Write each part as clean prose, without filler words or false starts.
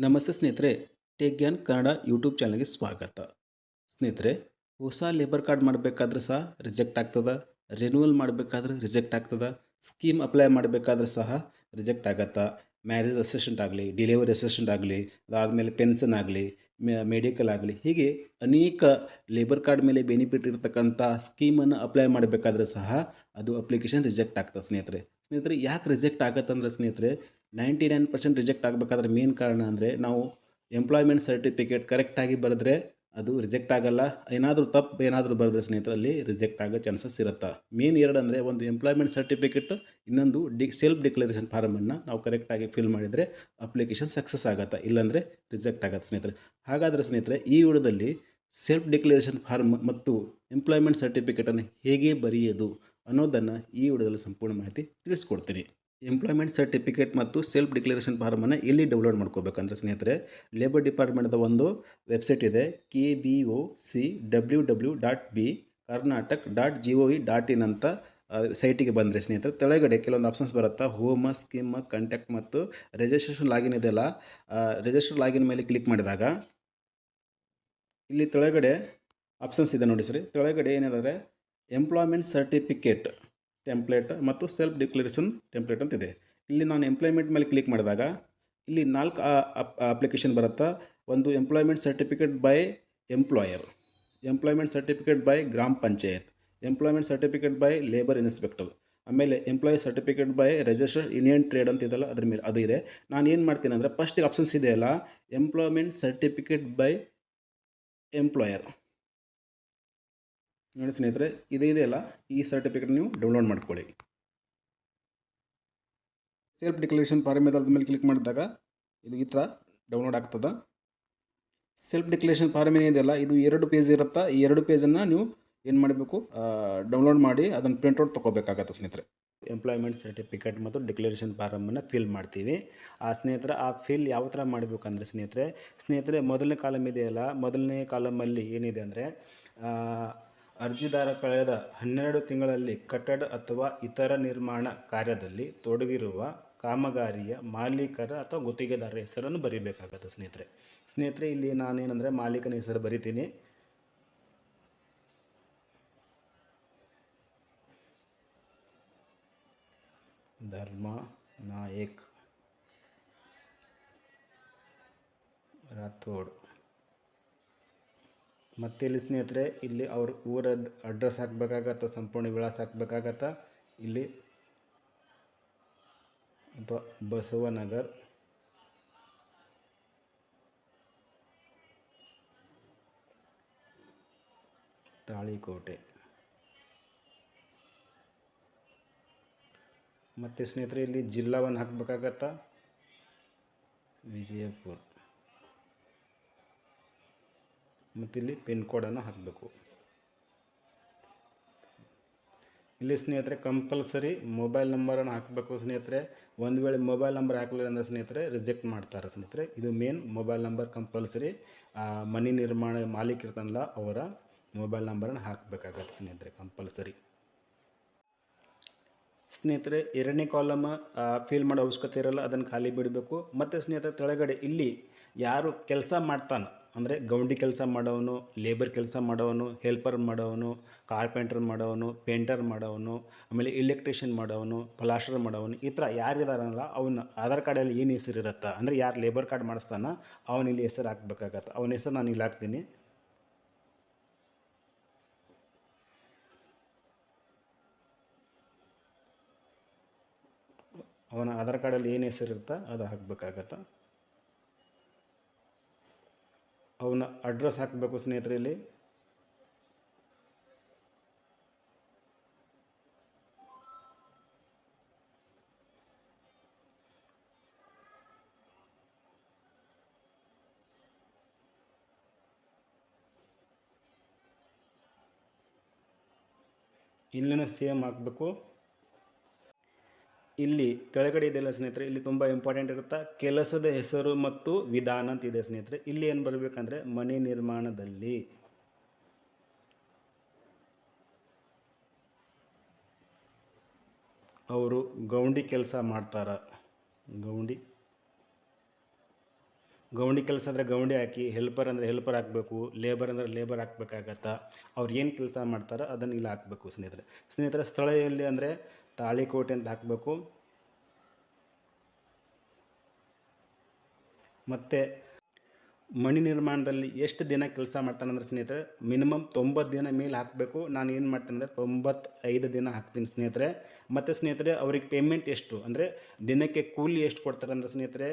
ನಮಸ್ತೆ ಸ್ನೇಹಿತರೆ, take Gyan Kannada YouTube ಚಾನಲ್ಗೆ ಸ್ವಾಗತ. ಸ್ನೇಹಿತರೆ, ಹೊಸ ಲೇಬರ್ ಕಾರ್ಡ್ ಮಾಡಬೇಕಾದ್ರೆ ಸಹ ರಿಜೆಕ್ಟ್ ಆಗ್ತದೆ, ರಿನ್ಯೂವಲ್ ಮಾಡಬೇಕಾದ್ರೆ ರಿಜೆಕ್ಟ್ ಆಗ್ತದೆ, ಸ್ಕೀಮ್ ಅಪ್ಲೈ ಮಾಡಬೇಕಾದ್ರೆ ಸಹ ರಿಜೆಕ್ಟ್ ಆಗತ್ತಾ. ಮ್ಯಾರೇಜ್ ಅಸಿಸ್ಟೆಂಟ್ ಆಗಲಿ, ಡಿಲಿವರಿ ಅಸಿಸ್ಟೆಂಟ್ ಆಗಲಿ, ಅದಾದಮೇಲೆ ಪೆನ್ಷನ್ ಆಗಲಿ, ಮೆಡಿಕಲ್ ಆಗಲಿ, ಹೀಗೆ ಅನೇಕ ಲೇಬರ್ ಕಾರ್ಡ್ ಮೇಲೆ ಬೆನಿಫಿಟ್ ಇರತಕ್ಕಂಥ ಸ್ಕೀಮನ್ನು ಅಪ್ಲೈ ಮಾಡಬೇಕಾದ್ರೆ ಸಹ ಅದು ಅಪ್ಲಿಕೇಶನ್ ರಿಜೆಕ್ಟ್ ಆಗ್ತದೆ ಸ್ನೇಹಿತರೆ. ಸ್ನೇಹಿತರೆ, ಯಾಕೆ ರಿಜೆಕ್ಟ್ ಆಗತ್ತಂದ್ರೆ ಸ್ನೇಹಿತರೆ, 99% ರಿಜೆಕ್ಟ್ ಆಗಬೇಕಾದ್ರೆ ಮೇನ್ ಕಾರಣ ಅಂದರೆ ನಾವು ಎಂಪ್ಲಾಯ್ಮೆಂಟ್ ಸರ್ಟಿಫಿಕೇಟ್ ಕರೆಕ್ಟಾಗಿ ಬರೆದ್ರೆ ಅದು ರಿಜೆಕ್ಟ್ ಆಗಲ್ಲ. ಏನಾದರೂ ತಪ್ಪು ಏನಾದರೂ ಬರೆದ್ರೆ ಸ್ನೇಹಿತರೆ ಅಲ್ಲಿ ರಿಜೆಕ್ಟ್ ಆಗೋ ಚಾನ್ಸಸ್ ಇರುತ್ತೆ. ಮೇನ್ ಎರಡು ಅಂದರೆ ಒಂದು ಎಂಪ್ಲಾಯ್ಮೆಂಟ್ ಸರ್ಟಿಫಿಕೇಟ್, ಇನ್ನೊಂದು ಸೆಲ್ಫ್ ಡಿಕ್ಲರೇಷನ್ ಫಾರ್ಮನ್ನು ನಾವು ಕರೆಕ್ಟಾಗಿ ಫಿಲ್ ಮಾಡಿದರೆ ಅಪ್ಲಿಕೇಶನ್ ಸಕ್ಸಸ್ ಆಗುತ್ತೆ, ಇಲ್ಲಾಂದರೆ ರಿಜೆಕ್ಟ್ ಆಗುತ್ತೆ ಸ್ನೇಹಿತರೆ. ಹಾಗಾದರೆ ಸ್ನೇಹಿತರೆ, ಈ ವಿಡಿಯೋದಲ್ಲಿ ಸೆಲ್ಫ್ ಡಿಕ್ಲರೇಷನ್ ಫಾರ್ಮ್ ಮತ್ತು ಎಂಪ್ಲಾಯ್ಮೆಂಟ್ ಸರ್ಟಿಫಿಕೇಟನ್ನು ಹೇಗೆ ಬರೆಯೋದು ಅನ್ನೋದನ್ನು ಈ ವಿಡಿಯೋದಲ್ಲಿ ಸಂಪೂರ್ಣ ಮಾಹಿತಿ ತಿಳಿಸ್ಕೊಡ್ತೀನಿ. ಎಂಪ್ಲಾಯ್ಮೆಂಟ್ ಸರ್ಟಿಫಿಕೇಟ್ ಮತ್ತು ಸೆಲ್ಫ್ ಡಿಕ್ಲರೇಷನ್ ಫಾರ್ಮನ್ನು ಎಲ್ಲಿ ಡೌನ್ಲೋಡ್ ಮಾಡ್ಕೋಬೇಕಂದ್ರೆ ಸ್ನೇಹಿತರೆ, ಲೇಬರ್ ಡಿಪಾರ್ಟ್ಮೆಂಟ್ದ ಒಂದು ವೆಬ್ಸೈಟ್ ಇದೆ, KBOCWW.B.Karnataka.gov.in ಅಂತ ಸೈಟಿಗೆ ಬಂದರೆ ಸ್ನೇಹಿತರೆ, ಕೆಳಗಡೆ ಕೆಲವೊಂದು ಆಪ್ಷನ್ಸ್ ಬರುತ್ತೆ. ಹೋಮ್, ಸ್ಕೀಮ್, ಕಾಂಟ್ಯಾಕ್ಟ್ ಮತ್ತು ರಿಜಿಸ್ಟ್ರೇಷನ್ ಲಾಗಿನ್ ಇದೆಯಲ್ಲ, ರಿಜಿಸ್ಟರ್ ಲಾಗಿನ್ ಮೇಲೆ ಕ್ಲಿಕ್ ಮಾಡಿದಾಗ ಇಲ್ಲಿ ಕೆಳಗಡೆ ಆಪ್ಷನ್ಸ್ ಇದೆ ನೋಡಿ ಸರಿ. ಕೆಳಗಡೆ ಏನಿದೆ, ಎಂಪ್ಲಾಯ್ಮೆಂಟ್ ಸರ್ಟಿಫಿಕೇಟ್ ಟೆಂಪ್ಲೇಟ್ ಮತ್ತು ಸೆಲ್ಫ್ ಡಿಕ್ಲರೇಷನ್ ಟೆಂಪ್ಲೇಟ್ ಅಂತಿದೆ. ಇಲ್ಲಿ ನಾನು ಎಂಪ್ಲಾಯ್ಮೆಂಟ್ ಮೇಲೆ ಕ್ಲಿಕ್ ಮಾಡಿದಾಗ ಇಲ್ಲಿ 4 ಅಪ್ಲಿಕೇಶನ್ ಬರುತ್ತೆ. ಒಂದು employment certificate by employer, employment certificate by ಗ್ರಾಮ panchayat, employment certificate by labour inspector, ಆಮೇಲೆ employ certificate by registered union trade ಅಂತ ಇದೆಯಲ್ಲ ಅದ್ರ ಮೇಲೆ ಅದು ಇದೆ. ನಾನು ಏನು ಮಾಡ್ತೀನಿ ಅಂದರೆ, ಫಸ್ಟ್ ಆಪ್ಷನ್ಸ್ ಇದೆಯಲ್ಲ, ಎಂಪ್ಲಾಯ್ಮೆಂಟ್ ಸರ್ಟಿಫಿಕೇಟ್ ಬೈ ಎಂಪ್ಲಾಯರ್ ನೋಡಿ ಸ್ನೇಹಿತರೆ, ಇದೆಯಲ್ಲ, ಈ ಸರ್ಟಿಫಿಕೇಟ್ ನೀವು ಡೌನ್ಲೋಡ್ ಮಾಡ್ಕೊಳ್ಳಿ. ಸೆಲ್ಫ್ ಡಿಕ್ಲರೇಷನ್ ಫಾರ್ಮ್ ಮೇಲೆ ಕ್ಲಿಕ್ ಮಾಡಿದಾಗ ಇದು ಈ ಥರ ಡೌನ್ಲೋಡ್ ಆಗ್ತದೆ. ಸೆಲ್ಫ್ ಡಿಕ್ಲರೇಷನ್ ಫಾರ್ಮ್ ಏನಿದೆಯಲ್ಲ, ಇದು 2 ಪೇಜ್ ಇರುತ್ತೆ. ಈ 2 ಪೇಜನ್ನು ನೀವು ಏನು ಮಾಡಬೇಕು, ಡೌನ್ಲೋಡ್ ಮಾಡಿ ಅದನ್ನು ಪ್ರಿಂಟ್ಔಟ್ ತೊಗೋಬೇಕಾಗತ್ತೆ ಸ್ನೇಹಿತರೆ. ಎಂಪ್ಲಾಯ್ಮೆಂಟ್ ಸರ್ಟಿಫಿಕೇಟ್ ಮತ್ತು ಡಿಕ್ಲರೇಷನ್ ಫಾರಮನ್ನು ಫಿಲ್ ಮಾಡ್ತೀವಿ. ಸ್ನೇಹಿತರೆ, ಆ ಫಿಲ್ ಯಾವ ಥರ ಮಾಡಬೇಕಂದ್ರೆ ಸ್ನೇಹಿತರೆ ಮೊದಲನೇ ಕಾಲಮ್ ಇದೆಯಲ್ಲ, ಮೊದಲನೇ ಕಾಲಮಲ್ಲಿ ಏನಿದೆ ಅಂದರೆ, ಅರ್ಜಿದಾರ ಕಳೆದ 12 ತಿಂಗಳಲ್ಲಿ ಕಟ್ಟಡ ಅಥವಾ ಇತರ ನಿರ್ಮಾಣ ಕಾರ್ಯದಲ್ಲಿ ತೊಡಗಿರುವ ಕಾಮಗಾರಿಯ ಮಾಲೀಕರ ಅಥವಾ ಗುತ್ತಿಗೆದಾರರ ಹೆಸರನ್ನು ಬರೀಬೇಕಾಗತ್ತೆ ಸ್ನೇಹಿತರೆ. ಇಲ್ಲಿ ನಾನೇನೆಂದರೆ ಮಾಲೀಕನ ಹೆಸರು ಬರಿತೀನಿ. ಧರ್ಮ ನಾಯಕ್ ರಾಥೋಡ್. ಮತ್ತು ಇಲ್ಲಿ ಸ್ನೇಹಿತರೆ, ಇಲ್ಲಿ ಅವ್ರ ಊರದ ಅಡ್ರೆಸ್ ಹಾಕಬೇಕಾಗತ್ತೆ, ಸಂಪೂರ್ಣ ವಿಳಾಸ ಹಾಕಬೇಕಾಗತ್ತೆ. ಇಲ್ಲಿ ಬಸವನಗರ್, ತಾಳಿಕೋಟೆ. ಮತ್ತು ಸ್ನೇಹಿತರೆ, ಇಲ್ಲಿ ಜಿಲ್ಲಾವನ್ನು ಹಾಕಬೇಕಾಗತ್ತೆ, ವಿಜಯಪುರ. ಮತ್ತು ಇಲ್ಲಿ ಪಿನ್ ಕೋಡನ್ನು ಹಾಕಬೇಕು. ಇಲ್ಲಿ ಸ್ನೇಹಿತರೆ ಕಂಪಲ್ಸರಿ ಮೊಬೈಲ್ ನಂಬರನ್ನು ಹಾಕಬೇಕು ಸ್ನೇಹಿತರೆ. ಒಂದು ವೇಳೆ ಮೊಬೈಲ್ ನಂಬರ್ ಹಾಕಲಿಲ್ಲ ಅಂದರೆ ಸ್ನೇಹಿತರೆ ರಿಜೆಕ್ಟ್ ಮಾಡ್ತಾರೆ ಸ್ನೇಹಿತರೆ. ಇದು ಮೇನ್ ಮೊಬೈಲ್ ನಂಬರ್ ಕಂಪಲ್ಸರಿ. ಮನೆ ನಿರ್ಮಾಣ ಮಾಲೀಕ ಇರ್ತಾನಲ್ಲ ಅವರ ಮೊಬೈಲ್ ನಂಬರನ್ನು ಹಾಕಬೇಕಾಗತ್ತೆ ಸ್ನೇಹಿತರೆ, ಕಂಪಲ್ಸರಿ. ಸ್ನೇಹಿತರೆ, 2ನೇ ಕಾಲಮ್ ಫಿಲ್ ಮಾಡೋ ಅವಶ್ಯಕತೆ ಇರಲ್ಲ, ಅದನ್ನು ಖಾಲಿ ಬಿಡಬೇಕು. ಮತ್ತು ಸ್ನೇಹಿತರೆ, ಕೆಳಗಡೆ ಇಲ್ಲಿ ಯಾರು ಕೆಲಸ ಮಾಡ್ತಾನೆ ಅಂದರೆ ಗೌಂಡಿ ಕೆಲಸ ಮಾಡೋವನು, ಲೇಬರ್ ಕೆಲಸ ಮಾಡೋವನು, ಹೆಲ್ಪರ್ ಮಾಡೋವನು, ಕಾರ್ಪೆಂಟರ್ ಮಾಡೋವನು, ಪೇಂಟರ್ ಮಾಡೋವನು, ಆಮೇಲೆ ಎಲೆಕ್ಟ್ರಿಷಿಯನ್ ಮಾಡೋವನು, ಪ್ಲಾಸ್ಟರ್ ಮಾಡೋವನು, ಈ ಥರ ಯಾರಿದಾರಲ್ಲ ಅವನ ಆಧಾರ್ ಕಾರ್ಡಲ್ಲಿ ಏನು ಹೆಸರು ಇರುತ್ತೆ ಅಂದರೆ ಯಾರು ಲೇಬರ್ ಕಾರ್ಡ್ ಮಾಡಿಸ್ತಾನೆ ಅವನು ಇಲ್ಲಿ ಹೆಸರು ಹಾಕಬೇಕಾಗತ್ತೆ. ಅವನ ಹೆಸರು ನಾನು ಇಲ್ಲಿ ಹಾಕ್ತೀನಿ. ಅವನ ಆಧಾರ್ ಕಾರ್ಡಲ್ಲಿ ಏನು ಹೆಸರು ಇರುತ್ತೆ ಅದು ಹಾಕಬೇಕಾಗತ್ತೆ. ಅವನ ಅಡ್ರೆಸ್ ಹಾಕಬೇಕು ಸ್ನೇಹಿತರೆ. ಇಲ್ಲಿ ಇಲ್ಲಿನ ಸೇಮ್ ಹಾಕಬೇಕು. ಇಲ್ಲಿ ಕೆಳಗಡೆ ಇದೆಯಲ್ಲ ಸ್ನೇಹಿತರೆ, ಇಲ್ಲಿ ತುಂಬ ಇಂಪಾರ್ಟೆಂಟ್ ಇರುತ್ತೆ, ಕೆಲಸದ ಹೆಸರು ಮತ್ತು ವಿಧಾನ ಅಂತ ಇದೆ ಸ್ನೇಹಿತರೆ. ಇಲ್ಲಿ ಏನು ಬರಬೇಕಂದ್ರೆ, ಮನೆ ನಿರ್ಮಾಣದಲ್ಲಿ ಅವರು ಗೌಂಡಿ ಕೆಲಸ ಮಾಡ್ತಾರೆ, ಗೌಂಡಿ ಗೌಂಡಿ ಕೆಲಸ ಅಂದರೆ ಗೌಂಡಿ ಹಾಕಿ, ಹೆಲ್ಪರ್ ಅಂದರೆ ಹೆಲ್ಪರ್ ಹಾಕಬೇಕು, ಲೇಬರ್ ಅಂದರೆ ಲೇಬರ್ ಹಾಕಬೇಕಾಗತ್ತಾ. ಅವ್ರು ಏನು ಕೆಲಸ ಮಾಡ್ತಾರೋ ಅದನ್ನು ಇಲ್ಲಿ ಹಾಕಬೇಕು ಸ್ನೇಹಿತರೆ. ಸ್ಥಳ ಎಲ್ಲಿ ಅಂದರೆ ತಾಳಿಕೋಟೆ ಅಂತ ಹಾಕಬೇಕು. ಮತ್ತು ಮನೆ ನಿರ್ಮಾಣದಲ್ಲಿ ಎಷ್ಟು ದಿನ ಕೆಲಸ ಮಾಡ್ತಾನಂದ್ರೆ ಸ್ನೇಹಿತರೆ, ಮಿನಿಮಮ್ 90 ದಿನ ಮೇಲೆ ಹಾಕಬೇಕು. ನಾನು ಏನು ಮಾಡ್ತೀನಿ ಅಂದರೆ 95 ದಿನ ಹಾಕ್ತೀನಿ ಸ್ನೇಹಿತರೆ. ಮತ್ತು ಸ್ನೇಹಿತರೆ ಅವ್ರಿಗೆ ಪೇಮೆಂಟ್ ಎಷ್ಟು ಅಂದರೆ ದಿನಕ್ಕೆ ಕೂಲಿ ಎಷ್ಟು ಕೊಡ್ತಾರೆ ಅಂದರೆ ಸ್ನೇಹಿತರೆ,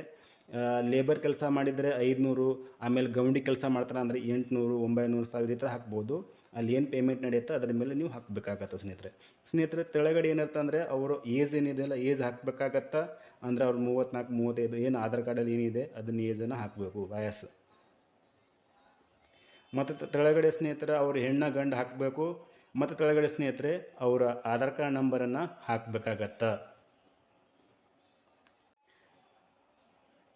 ಲೇಬರ್ ಕೆಲಸ ಮಾಡಿದರೆ 500, ಆಮೇಲೆ ಗೌಂಡಿ ಕೆಲಸ ಮಾಡ್ತಾರೆ ಅಂದರೆ 800, 900, 1000 ಈ ಥರ ಹಾಕ್ಬೋದು. ಅಲ್ಲಿ ಏನು ಪೇಮೆಂಟ್ ನಡೆಯುತ್ತೆ ಅದರ ಮೇಲೆ ನೀವು ಹಾಕಬೇಕಾಗತ್ತೆ ಸ್ನೇಹಿತರೆ. ತೆಳಗಡೆ ಏನಿರುತ್ತೆ ಅಂದರೆ ಅವರು ಏಜ್ ಏನಿದೆಯಲ್ಲ ಏಜ್ ಹಾಕಬೇಕಾಗತ್ತಾ. ಅಂದರೆ ಅವ್ರು 34, 35 ಏನು ಆಧಾರ್ ಕಾರ್ಡಲ್ಲಿ ಏನಿದೆ ಅದನ್ನು ಏಜನ್ನು ಹಾಕಬೇಕು, ವಯಸ್ಸು. ಮತ್ತು ತೆಳಗಡೆ ಸ್ನೇಹಿತರೆ ಅವರು ಹೆಣ್ಣ ಗಂಡು ಹಾಕಬೇಕು. ಮತ್ತು ತೆಳಗಡೆ ಸ್ನೇಹಿತರೆ ಅವರ ಆಧಾರ್ ಕಾರ್ಡ್ ನಂಬರನ್ನು ಹಾಕಬೇಕಾಗತ್ತಾ.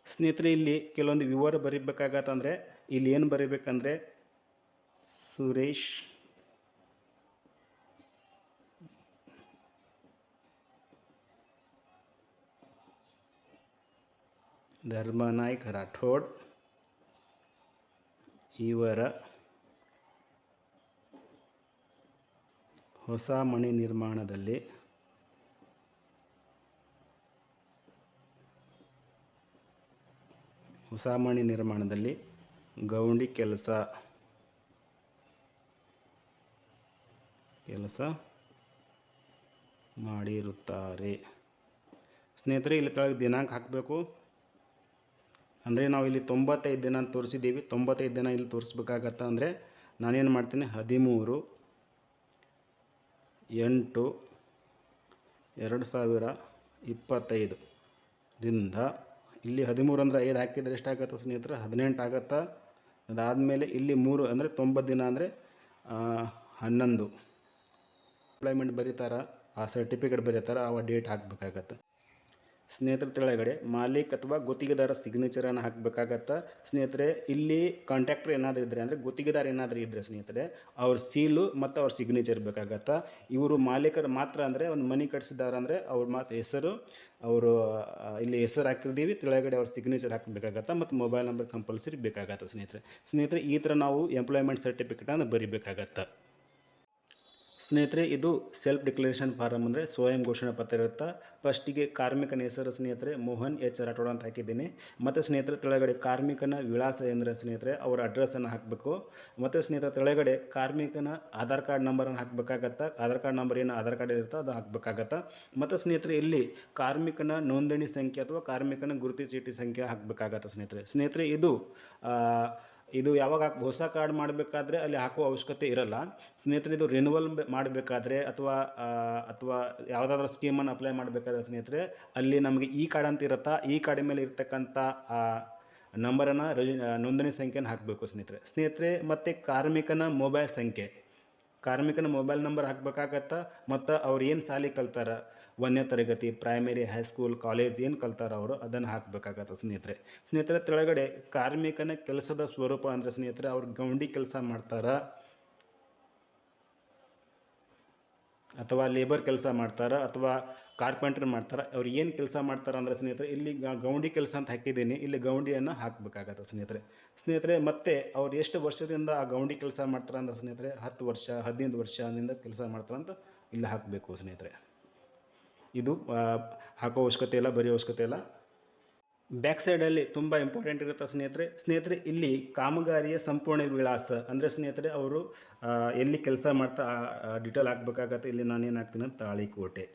ಸ್ನೇಹಿತರೆ ಇಲ್ಲಿ ಕೆಲವೊಂದು ವಿವರ ಬರೀಬೇಕಾಗತ್ತಂದರೆ ಇಲ್ಲಿ ಏನು ಬರೀಬೇಕಂದ್ರೆ ಸುರೇಶ್ ಧರ್ಮನಾಯ್ಕ್ ರಾಠೋಡ್ ಇವರ ಹೊಸ ಮನೆ ನಿರ್ಮಾಣದಲ್ಲಿ ಗೌಂಡಿ ಕೆಲಸ ಮಾಡಿರುತ್ತಾರೆ. ಸ್ನೇಹಿತರೆ ಇಲ್ಲಿ ಕೆಳಗೆ ದಿನಾಂಕ ಹಾಕಬೇಕು. ಅಂದರೆ ನಾವು ಇಲ್ಲಿ 95 ದಿನ ಅಂತ ತೋರಿಸಿದ್ದೀವಿ. 95 ದಿನ ಇಲ್ಲಿ ತೋರಿಸ್ಬೇಕಾಗತ್ತ. ಅಂದರೆ ನಾನೇನು ಮಾಡ್ತೀನಿ, 13/8/2025 ರಿಂದ ಇಲ್ಲಿ 13 ಅಂದರೆ 5 ಹಾಕಿದರೆ ಎಷ್ಟಾಗತ್ತೆ ಸ್ನೇಹಿತರೆ, 18 ಆಗತ್ತಾ. ಅದಾದಮೇಲೆ ಇಲ್ಲಿ 3 ಅಂದರೆ 90 ದಿನ ಅಂದರೆ 11 ಎಂಪ್ಲಾಯ್ಮೆಂಟ್ ಬರೀತಾರ, ಆ ಸರ್ಟಿಫಿಕೇಟ್ ಬರೀತಾರ, ಆ ಡೇಟ್ ಹಾಕಬೇಕಾಗತ್ತೆ ಸ್ನೇಹಿತರೆ. ತೆಳಗಡೆ ಮಾಲೀಕ್ ಅಥವಾ ಗುತ್ತಿಗೆದಾರ ಸಿಗ್ನೇಚರನ್ನು ಹಾಕಬೇಕಾಗತ್ತೆ ಸ್ನೇಹಿತರೆ. ಇಲ್ಲಿ ಕಾಂಟ್ಯಾಕ್ಟರ್ ಏನಾದರೂ ಇದ್ದರೆ ಅಂದರೆ ಗುತ್ತಿಗೆದಾರ ಏನಾದರೂ ಇದ್ದರೆ ಸ್ನೇಹಿತರೆ ಅವ್ರ ಸೀಲು ಮತ್ತು ಅವ್ರ ಸಿಗ್ನೇಚರ್ ಬೇಕಾಗತ್ತೆ. ಇವರು ಮಾಲೀಕರು ಮಾತ್ರ ಅಂದರೆ ಒಂದು ಮನೆ ಕಟ್ಸಿದಾರ ಅಂದರೆ ಅವ್ರ ಮಾತ್ರ ಹೆಸರು, ಅವರು ಇಲ್ಲಿ ಹೆಸರು ಹಾಕಿರ್ತೀವಿ, ತೆಳಗಡೆ ಅವ್ರ ಸಿಗ್ನೇಚರ್ ಹಾಕಬೇಕಾಗತ್ತೆ ಮತ್ತು ಮೊಬೈಲ್ ನಂಬರ್ ಕಂಪಲ್ಸರಿ ಬೇಕಾಗತ್ತೆ ಸ್ನೇಹಿತರೆ. ಈ ಥರ ನಾವು ಎಂಪ್ಲಾಯ್ಮೆಂಟ್ ಸರ್ಟಿಫಿಕೇಟನ್ನು ಬರೀಬೇಕಾಗತ್ತೆ ಸ್ನೇಹಿತರೆ. ಇದು ಸೆಲ್ಫ್ ಡಿಕ್ಲರೇಷನ್ ಫಾರಮ್ ಅಂದರೆ ಸ್ವಯಂ ಘೋಷಣಾ ಪತ್ರ ಇರುತ್ತೆ. ಫಸ್ಟಿಗೆ ಕಾರ್ಮಿಕನ ಹೆಸರು ಸ್ನೇಹಿತರೆ ಮೋಹನ್ ಎಚ್ ರಾಠೋಡ್ ಅಂತ ಹಾಕಿದ್ದೀನಿ. ಮತ್ತು ಸ್ನೇಹಿತರೆ ತೆಳಗಡೆ ಕಾರ್ಮಿಕನ ವಿಳಾಸ ಅಂದರೆ ಸ್ನೇಹಿತರೆ ಅವರ ಅಡ್ರೆಸ್ಸನ್ನು ಹಾಕಬೇಕು. ಮತ್ತು ಸ್ನೇಹಿತರೆ ತೆಳಗಡೆ ಕಾರ್ಮಿಕನ ಆಧಾರ್ ಕಾರ್ಡ್ ನಂಬರನ್ನು ಹಾಕಬೇಕಾಗತ್ತೆ. ಆಧಾರ್ ಕಾರ್ಡ್ ನಂಬರ್ ಏನು ಆಧಾರ್ ಕಾರ್ಡ್ ಇರುತ್ತೆ ಅದು ಹಾಕಬೇಕಾಗತ್ತೆ. ಮತ್ತು ಸ್ನೇಹಿತರೆ ಇಲ್ಲಿ ಕಾರ್ಮಿಕನ ನೋಂದಣಿ ಸಂಖ್ಯೆ ಅಥವಾ ಕಾರ್ಮಿಕನ ಗುರುತು ಚೀಟಿ ಸಂಖ್ಯೆ ಹಾಕಬೇಕಾಗತ್ತೆ ಸ್ನೇಹಿತರೆ. ಇದು ಯಾವಾಗ ಹೊಸ ಕಾರ್ಡ್ ಮಾಡಬೇಕಾದ್ರೆ ಅಲ್ಲಿ ಹಾಕುವ ಅವಶ್ಯಕತೆ ಇರಲ್ಲ ಸ್ನೇಹಿತರೆ. ಇದು ರಿನ್ಯೂವಲ್ ಮಾಡಬೇಕಾದ್ರೆ ಅಥವಾ ಯಾವುದಾದ್ರೂ ಸ್ಕೀಮನ್ನು ಅಪ್ಲೈ ಮಾಡಬೇಕಾದ್ರೆ ಸ್ನೇಹಿತರೆ ಅಲ್ಲಿ ನಮಗೆ ಈ ಕಾರ್ಡ್ ಅಂತ ಇರುತ್ತಾ, ಈ ಕಾರ್ಡ್ ಮೇಲೆ ಇರ್ತಕ್ಕಂಥ ನಂಬರನ್ನು ನೋಂದಣಿ ಸಂಖ್ಯೆಯನ್ನು ಹಾಕಬೇಕು ಸ್ನೇಹಿತರೆ. ಮತ್ತು ಕಾರ್ಮಿಕನ ಮೊಬೈಲ್ ನಂಬರ್ ಹಾಕಬೇಕಾಗತ್ತಾ. ಮತ್ತು ಅವ್ರು ಏನು ಶಾಲೆ ಕಲ್ತಾರ, 1ನೇ ತರಗತಿ, ಪ್ರೈಮರಿ, ಹೈಸ್ಕೂಲ್, ಕಾಲೇಜ್ ಏನು ಕಲ್ತಾರ ಅವರು ಅದನ್ನು ಹಾಕಬೇಕಾಗತ್ತೆ ಸ್ನೇಹಿತರೆ. ತೆಳಗಡೆ ಕಾರ್ಮಿಕನ ಕೆಲಸದ ಸ್ವರೂಪ ಅಂದರೆ ಸ್ನೇಹಿತರೆ ಅವ್ರು ಗೌಂಡಿ ಕೆಲಸ ಮಾಡ್ತಾರ ಅಥವಾ ಲೇಬರ್ ಕೆಲಸ ಮಾಡ್ತಾರೆ ಅಥವಾ ಕಾರ್ಪೆಂಟ್ರ್ ಮಾಡ್ತಾರೆ. ಅವ್ರು ಏನು ಕೆಲಸ ಮಾಡ್ತಾರೆ ಅಂದರೆ ಸ್ನೇಹಿತರೆ ಇಲ್ಲಿ ಗೌಂಡಿ ಕೆಲಸ ಅಂತ ಹಾಕಿದ್ದೀನಿ, ಇಲ್ಲಿ ಗೌಂಡಿಯನ್ನು ಹಾಕಬೇಕಾಗತ್ತೆ ಸ್ನೇಹಿತರೆ. ಮತ್ತು ಅವ್ರು ಎಷ್ಟು ವರ್ಷದಿಂದ ಆ ಗೌಂಡಿ ಕೆಲಸ ಮಾಡ್ತಾರೆ ಅಂದರೆ ಸ್ನೇಹಿತರೆ 10 ವರ್ಷ 15 ವರ್ಷದಿಂದ ಕೆಲಸ ಮಾಡ್ತಾರೆ ಅಂತ ಇಲ್ಲಿ ಹಾಕಬೇಕು ಸ್ನೇಹಿತರೆ. ಇದು ಹಾಕೋ ಅವಶ್ಯಕತೆ ಇಲ್ಲ, ಬರೆಯೋ ಅವಶ್ಯಕತೆ ಇಲ್ಲ. ಬ್ಯಾಕ್ ಸೈಡಲ್ಲಿ ತುಂಬ ಇಂಪಾರ್ಟೆಂಟ್ ಇರುತ್ತೆ ಸ್ನೇಹಿತರೆ. ಇಲ್ಲಿ ಕಾಮಗಾರಿಯ ಸಂಪೂರ್ಣ ವಿಳಾಸ ಅಂದರೆ ಸ್ನೇಹಿತರೆ ಅವರು ಎಲ್ಲಿ ಕೆಲಸ ಮಾಡ್ತಾ ಡೀಟೇಲ್ ಹಾಕಬೇಕಾಗತ್ತೆ. ಇಲ್ಲಿ ನಾನೇನು ಹಾಕ್ತೀನಿ, ತಾಳಿಕೋಟೆ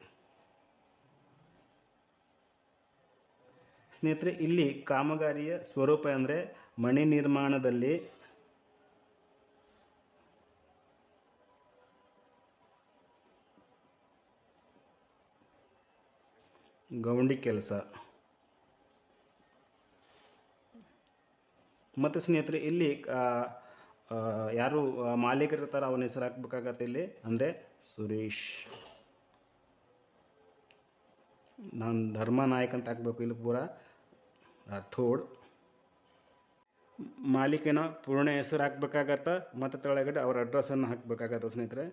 ಸ್ನೇಹಿತರೆ. ಇಲ್ಲಿ ಕಾಮಗಾರಿಯ ಸ್ವರೂಪ ಅಂದರೆ ಮನೆ ನಿರ್ಮಾಣದಲ್ಲಿ ಗೌಂಡಿ ಕೆಲಸ. ಮತ್ತು ಸ್ನೇಹಿತರೆ ಇಲ್ಲಿ ಯಾರು ಮಾಲೀಕರು ಇರ್ತಾರೆ ಅವನ ಹೆಸರು ಹಾಕಬೇಕಾಗತ್ತೆ ಇಲ್ಲಿ. ಅಂದರೆ ಸುರೇಶ್, ನಾನು ಧರ್ಮನಾಯ್ಕ್ ಅಂತ ಹಾಕಬೇಕು ಇಲ್ಲಿ ಪೂರ ರಾಠೋಡ್. ಮಾಲೀಕನ ಪೂರ್ಣ ಹೆಸರು ಹಾಕಬೇಕಾಗತ್ತೆ ಮತ್ತು ತೆಳಗಡೆ ಅವರ ಅಡ್ರೆಸ್ಸನ್ನು ಹಾಕಬೇಕಾಗತ್ತೆ ಸ್ನೇಹಿತರೆ.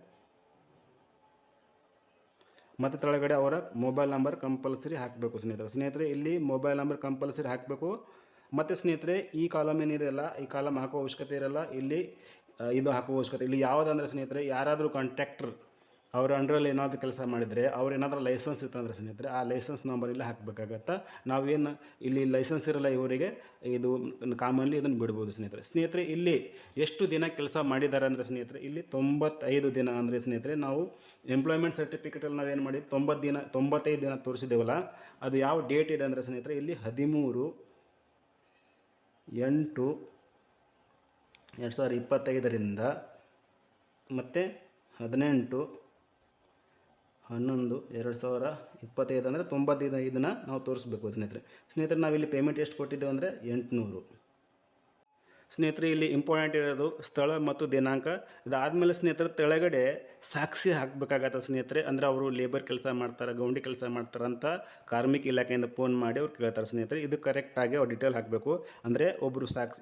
ಮತ್ತು ತೆಳಗಡೆ ಅವರ ಮೊಬೈಲ್ ನಂಬರ್ ಕಂಪಲ್ಸರಿ ಹಾಕಬೇಕು ಸ್ನೇಹಿತರೆ. ಇಲ್ಲಿ ಮೊಬೈಲ್ ನಂಬರ್ ಕಂಪಲ್ಸರಿ ಹಾಕಬೇಕು ಮತ್ತು ಸ್ನೇಹಿತರೆ ಈ ಕಾಲಮ್ ಏನಿರಲ್ಲ, ಈ ಕಾಲಮ್ ಹಾಕೋ ಅವಶ್ಯಕತೆ ಇರಲ್ಲ. ಇಲ್ಲಿ ಇದು ಹಾಕೋ ಅವಶ್ಯಕತೆ ಇಲ್ಲಿ ಯಾವುದಂದ್ರೆ ಸ್ನೇಹಿತರೆ, ಯಾರಾದರೂ ಕಾಂಟ್ರಾಕ್ಟರ್ ಅವ್ರ ಅಂಡ್ರಲ್ಲಿ ಏನಾದರೂ ಕೆಲಸ ಮಾಡಿದರೆ, ಅವ್ರು ಏನಾದರೂ ಲೈಸೆನ್ಸ್ ಇತ್ತಂದ್ರೆ ಸ್ನೇಹಿತರೆ, ಆ ಲೈಸೆನ್ಸ್ ನಂಬರ್ ಇಲ್ಲಿ ಹಾಕಬೇಕಾಗತ್ತೆ. ನಾವೇನು ಇಲ್ಲಿ ಲೈಸೆನ್ಸ್ ಇರಲ್ಲ ಇವರಿಗೆ, ಇದು ಕಾಮನ್ಲಿ ಇದನ್ನು ಬಿಡ್ಬೋದು ಸ್ನೇಹಿತರೆ. ಇಲ್ಲಿ ಎಷ್ಟು ದಿನ ಕೆಲಸ ಮಾಡಿದ್ದಾರೆ ಅಂದರೆ ಸ್ನೇಹಿತರೆ, ಇಲ್ಲಿ 95 ದಿನ ಅಂದರೆ ಸ್ನೇಹಿತರೆ, ನಾವು ಎಂಪ್ಲಾಯ್ಮೆಂಟ್ ಸರ್ಟಿಫಿಕೇಟಲ್ಲಿ ನಾವೇನು ಮಾಡಿ 95 ದಿನ ತೋರಿಸಿದ್ದೇವಲ್ಲ, ಅದು ಯಾವ ಡೇಟ್ ಇದೆ ಅಂದರೆ ಸ್ನೇಹಿತರೆ, ಇಲ್ಲಿ 13/8/2025 ಮತ್ತು 18/11/2025 ಅಂದರೆ 95 ನಾವು ತೋರಿಸ್ಬೇಕು ಸ್ನೇಹಿತರೆ. ನಾವಿಲ್ಲಿ ಪೇಮೆಂಟ್ ಎಷ್ಟು ಕೊಟ್ಟಿದ್ದೇವೆ ಅಂದರೆ 800. ಸ್ನೇಹಿತರೆ, ಇಲ್ಲಿ ಇಂಪಾರ್ಟೆಂಟ್ ಇರೋದು ಸ್ಥಳ ಮತ್ತು ದಿನಾಂಕ. ಇದಾದಮೇಲೆ ಸ್ನೇಹಿತರೆ ತೆಳಗಡೆ ಸಾಕ್ಷಿ ಹಾಕಬೇಕಾಗತ್ತೆ ಸ್ನೇಹಿತರೆ. ಅಂದರೆ ಅವರು ಲೇಬರ್ ಕೆಲಸ ಮಾಡ್ತಾರೆ, ಗೌಂಡಿ ಕೆಲಸ ಮಾಡ್ತಾರಂತ ಕಾರ್ಮಿಕ ಇಲಾಖೆಯಿಂದ ಫೋನ್ ಮಾಡಿ ಅವ್ರು ಕೇಳ್ತಾರೆ ಸ್ನೇಹಿತರೆ. ಇದು ಕರೆಕ್ಟಾಗಿ ಅವ್ರು ಡೀಟೇಲ್ ಹಾಕಬೇಕು. ಅಂದರೆ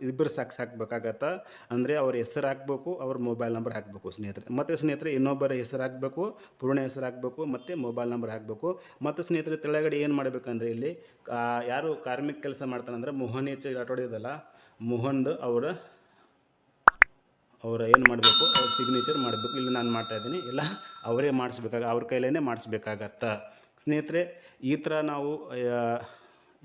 ಇಬ್ಬರು ಸಾಕ್ಷಿ ಹಾಕಬೇಕಾಗತ್ತೆ. ಅಂದರೆ ಅವ್ರ ಹೆಸರು ಹಾಕಬೇಕು, ಅವ್ರ ಮೊಬೈಲ್ ನಂಬರ್ ಹಾಕಬೇಕು ಸ್ನೇಹಿತರೆ. ಮತ್ತು ಸ್ನೇಹಿತರೆ ಇನ್ನೊಬ್ಬರ ಹೆಸರು ಹಾಕಬೇಕು, ಪೂರ್ಣ ಹೆಸರು ಹಾಕಬೇಕು, ಮತ್ತು ಮೊಬೈಲ್ ನಂಬರ್ ಹಾಕಬೇಕು. ಮತ್ತು ಸ್ನೇಹಿತರೆ ತೆಳಗಡೆ ಏನು ಮಾಡಬೇಕಂದ್ರೆ ಇಲ್ಲಿ ಯಾರು ಕಾರ್ಮಿಕ ಕೆಲಸ ಮಾಡ್ತಾರಂದ್ರೆ ಮೋಹನ್ ಎಚ್ ರಾಠೋಡ್ ಇದಲ್ಲ, ಮೋಹನ್ದು ಅವರ ಏನು ಮಾಡಬೇಕು, ಅವ್ರ ಸಿಗ್ನೇಚರ್ ಮಾಡಬೇಕು. ಇಲ್ಲಿ ನಾನು ಮಾಡ್ತಾಯಿದ್ದೀನಿ, ಇಲ್ಲ ಅವರೇ ಅವ್ರ ಕೈಲೇ ಮಾಡಿಸ್ಬೇಕಾಗತ್ತೆ ಸ್ನೇಹಿತರೆ. ಈ ಥರ ನಾವು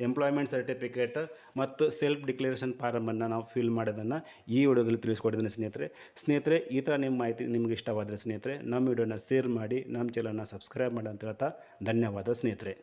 ಎಂಪ್ಲಾಯ್ಮೆಂಟ್ ಸರ್ಟಿಫಿಕೇಟ್ ಮತ್ತು ಸೆಲ್ಫ್ ಡಿಕ್ಲರೇಷನ್ ಫಾರಮನ್ನು ನಾವು ಫಿಲ್ ಮಾಡೋದನ್ನು ಈ ವಿಡಿಯೋದಲ್ಲಿ ತಿಳಿಸ್ಕೊಟ್ಟಿದ್ದೀನಿ ಸ್ನೇಹಿತರೆ. ಈ ಥರ ನಿಮ್ಮ ಮಾಹಿತಿ ನಿಮ್ಗೆ ಇಷ್ಟವಾದರೆ ಸ್ನೇಹಿತರೆ, ನಮ್ಮ ವಿಡಿಯೋನ ಶೇರ್ ಮಾಡಿ, ನಮ್ಮ ಚಾನಲ್ನ ಸಬ್ಸ್ಕ್ರೈಬ್ ಮಾಡಿ ಅಂತ ಹೇಳ್ತಾ ಧನ್ಯವಾದ ಸ್ನೇಹಿತರೆ.